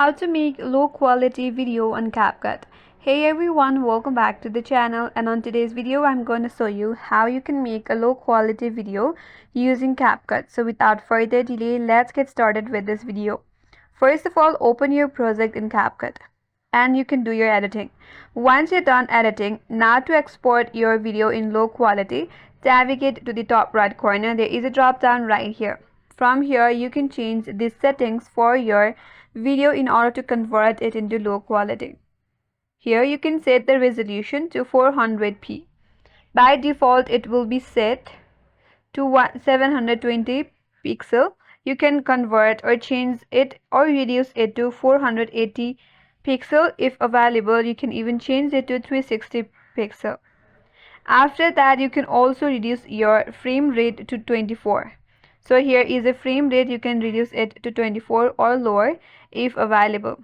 How to make low quality video on CapCut. Hey everyone, welcome back to the channel, and on today's video I'm going to show you how you can make a low quality video using CapCut. So without further delay, let's get started with this video. First of all, open your project in CapCut and you can do your editing. Once you're done editing, now to export your video in low quality, navigate to the top right corner. There is a drop down right here. From here you can change the settings for your video in order to convert it into low quality. Here you can set the resolution to 400p. By default it will be set to 720 pixel. You can convert or change it or reduce it to 480 pixel. If available, you can even change it to 360 pixel. After that, you can also reduce your frame rate to 24. So here is a frame rate. You can reduce it to 24 or lower if available.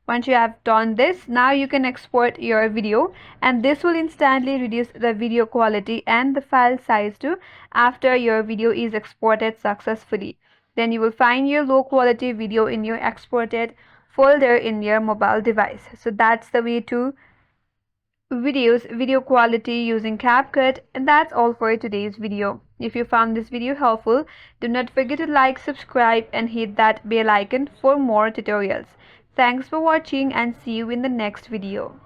Once you have done this, now you can export your video, and this will instantly reduce the video quality and the file size too after your video is exported successfully. Then you will find your low quality video in your exported folder in your mobile device. So that's the way to video quality using CapCut, and that's all for today's video. If you found this video helpful, do not forget to like, subscribe and hit that bell icon for more tutorials. Thanks for watching and see you in the next video.